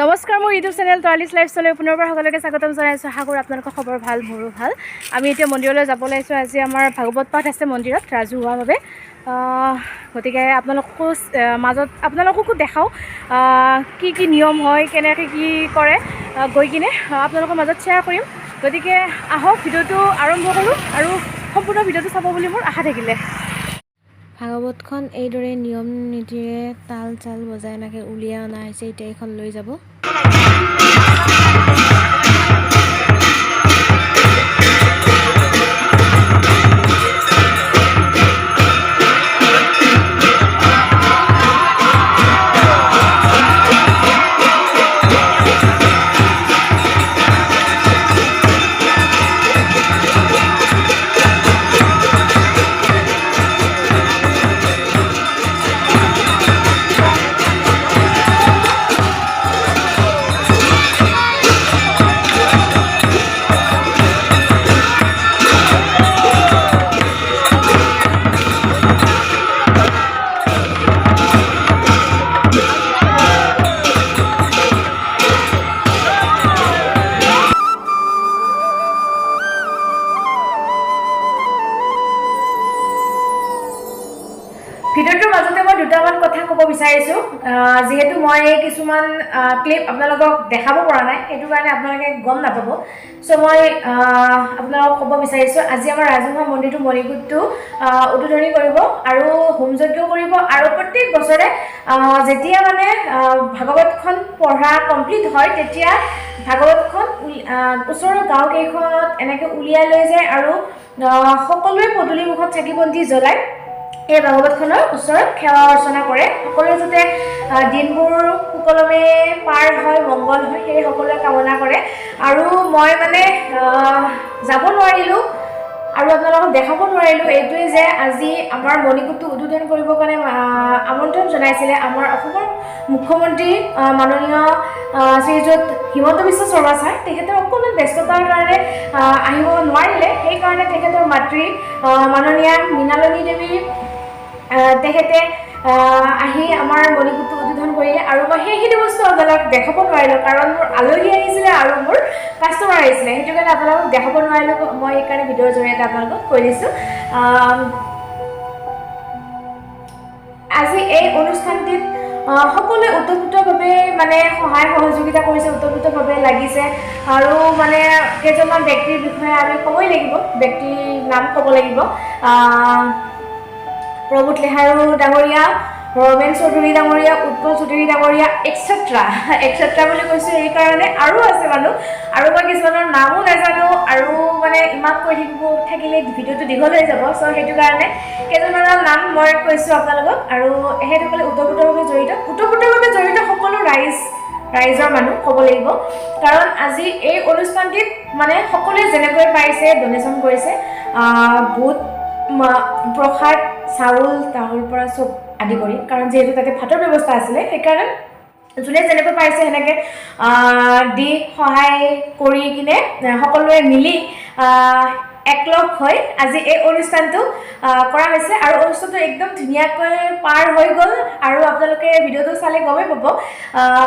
নমস্কাৰ মোৰ YouTube channel ট্ৰালিছ লাইফষ্টাইললৈ পুনৰবাৰ সকলোকে স্বাগতম জনাইছোঁ। আশা কৰোঁ আপোনালোকৰ খবৰ ভাল, মোৰো ভাল। আমি এতিয়া মন্দিৰলৈ যাব ওলাইছোঁ। আজি আমাৰ ভাগৱত পাঠ আছে মন্দিৰত ৰাজহুৱাভাৱে, গতিকে আপোনালোককো দেখাওঁ কি কি নিয়ম হয়, কেনেকৈ কি কৰে, গৈ কিনে আপোনালোকৰ মাজত শ্বেয়াৰ কৰিম। গতিকে আহক ভিডিঅ'টো আৰম্ভ কৰোঁ আৰু সম্পূৰ্ণ ভিডিঅ'টো চাব বুলি মোৰ আশা থাকিলে। ভাগৱতখন এইদৰে নিয়ম নীতিৰে তাল চাল বজাই এনেকৈ উলিয়াই অনা হৈছে। এতিয়া এইখন লৈ যাব। ভিডিঅ'টোৰ মাজতে মই দুটামান কথা ক'ব বিচাৰিছোঁ। যিহেতু মই কিছুমান ক্লিপ আপোনালোকক দেখাব পৰা নাই, সেইটো কাৰণে আপোনালোকে গম নাপাব। চ' মই আপোনালোকক ক'ব বিচাৰিছোঁ, আজি আমাৰ ৰাজহুৱা মন্দিৰটো মণিকূটটো উদ্বোধনী কৰিব আৰু হোম যজ্ঞ কৰিব। আৰু প্ৰত্যেক বছৰে যেতিয়া মানে ভাগৱতখন পঢ়া কমপ্লিট হয়, তেতিয়া ভাগৱতখন ওচৰৰ গাঁওকেইখনত এনেকৈ উলিয়াই লৈ যায় আৰু সকলোৱে পদূলিমুখত চাকি বন্তি জ্বলায়। এই ভাগৱতখনৰ ওচৰত সেৱা অৰ্চনা কৰে। সকলোৱে যাতে দিনবোৰ সুকলমে পাৰ হয়, মংগল হয়, সেই সকলোৱে কামনা কৰে। আৰু মই মানে যাব নোৱাৰিলোঁ আৰু আপোনালোকক দেখাব নোৱাৰিলোঁ এইটোৱে যে আজি আমাৰ মণিকূটটো উদ্বোধন কৰিবৰ কাৰণে আমন্ত্ৰণ জনাইছিলে আমাৰ অসমৰ মুখ্যমন্ত্ৰী মাননীয় শ্ৰীযুত হিমন্ত বিশ্ব শৰ্মা ছাৰ। তেখেতৰ অকণমান ব্যস্ততাৰ কাৰণে আহিব নোৱাৰিলে। সেইকাৰণে তেখেতৰ মাতৃ মাননীয়া মৃণালিনী দেৱী তেখেতে আহি আমাৰ মণিকূটটো উদ্বোধন কৰিলে। আৰু মই সেইখিনি বস্তু আপোনালোকক দেখাব নোৱাৰিলোঁ, কাৰণ মোৰ আলহী আহিছিলে আৰু মোৰ কাষ্টমাৰ আহিছিলে। সেইটো কাৰণে আপোনালোকক দেখাব নোৱাৰিলোঁ। মই সেইকাৰণে ভিডিঅ'ৰ জৰিয়তে আপোনালোকক কৈ দিছোঁ। আজি এই অনুষ্ঠানটিত সকলোৱে ওতঃপ্ৰোতভাৱে মানে সহায় সহযোগিতা কৰিছে, ওতঃপ্ৰোতভাৱে লাগিছে। আৰু মানে কেইজনমান ব্যক্তিৰ বিষয়ে আমি ক'বই লাগিব, ব্যক্তিৰ নাম ক'ব লাগিব। প্ৰভূত লেহাৰু ডাঙৰীয়া, ৰমেন চৌধুৰী ডাঙৰীয়া, উৎপল চৌধুৰী ডাঙৰীয়া, এক্সেট্ৰা বুলি কৈছোঁ এইকাৰণে। আৰু আছে মানুহ, আৰু মই কিছুমানৰ নামো নাজানো, আৰু মানে ইমান কৈ থাকিলে ভিডিঅ'টো দীঘল হৈ যাব। চ' সেইটো কাৰণে কেইজনমানৰ নাম মই কৈছোঁ আপোনালোকক। আৰু সেইসকলে ওতঃপ্ৰোতভাৱে জড়িত সকলো ৰাইজৰ মানুহ ক'ব লাগিব। কাৰণ আজি এই অনুষ্ঠানটিত মানে সকলোৱে যেনেকৈ পাৰিছে ডনেশ্যন কৰিছে, বুট, প্ৰসাদ, চাউল, তাহৰ পৰা চব আদি কৰি। কাৰণ যিহেতু তাতে ভাতৰ ব্যৱস্থা আছিলে, সেইকাৰণে যোনে যেনেকৈ পাৰিছে সেনেকৈ দি সহায় কৰি কিনে সকলোৱে মিলি একলগ হৈ আজি এই অনুষ্ঠানটো কৰা হৈছে। আৰু অনুষ্ঠানটো একদম ধুনীয়াকৈ পাৰ হৈ গ'ল। আৰু আপোনালোকে ভিডিঅ'টো চালে গমেই পাব,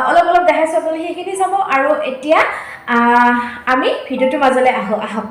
অলপ দেখাইছোঁ, আপোনালোকে সেইখিনি চাব। আৰু এতিয়া আমি ভিডিঅ'টোৰ মাজলৈ আহক।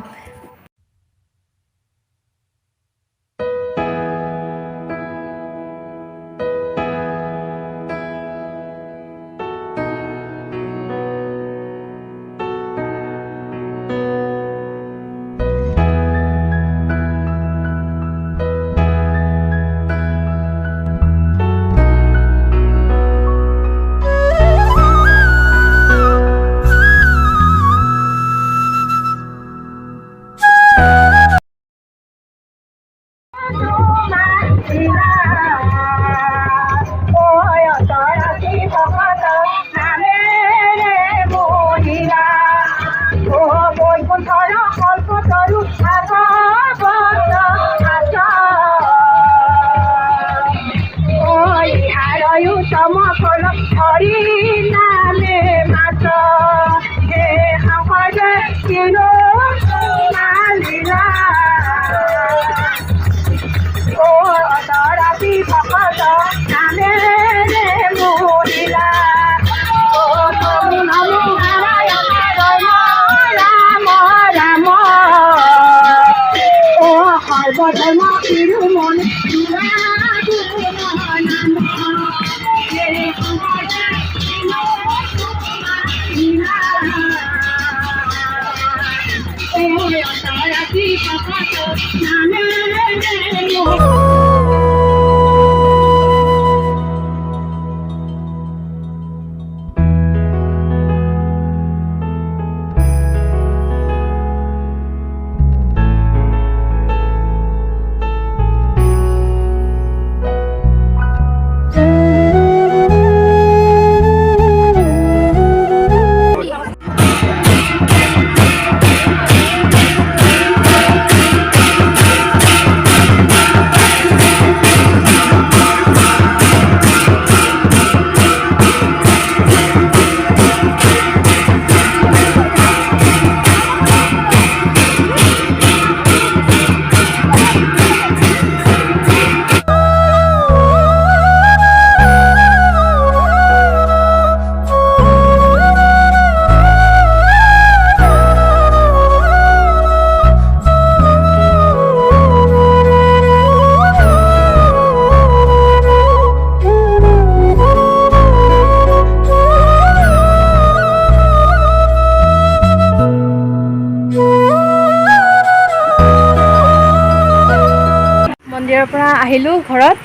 মন্দিৰৰ পৰা আহিলোঁ ঘৰত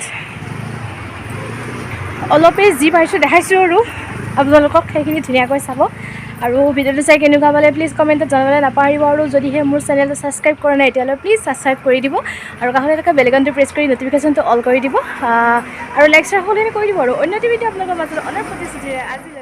অলপে যি পাৰিছোঁ দেখাইছোঁ আৰু আপোনালোকক সেইখিনি ধুনীয়াকৈ চাব আৰু ভিডিঅ'টো চাই কেনেকুৱা পালে প্লিজ কমেণ্টত জনাবলৈ নাপাহৰিব আৰু যদিহে মোৰ চেনেলটো ছাবস্ক্ৰাইব কৰা নাই এতিয়ালৈ প্লিজ ছাবস্ক্ৰাইব কৰি দিব আৰু কাষতে থকা বেল আইকনটো প্ৰেছ কৰি নটিফিকেশ্যনটো অল কৰি দিব আৰু লাইক শ্বেয়াৰ সকলোখিনি কৰি দিব আৰু অন্য এটা ভিডিঅ' আপোনালোকৰ মাজত অনাৰ প্ৰতিশ্ৰুতিৰে আজি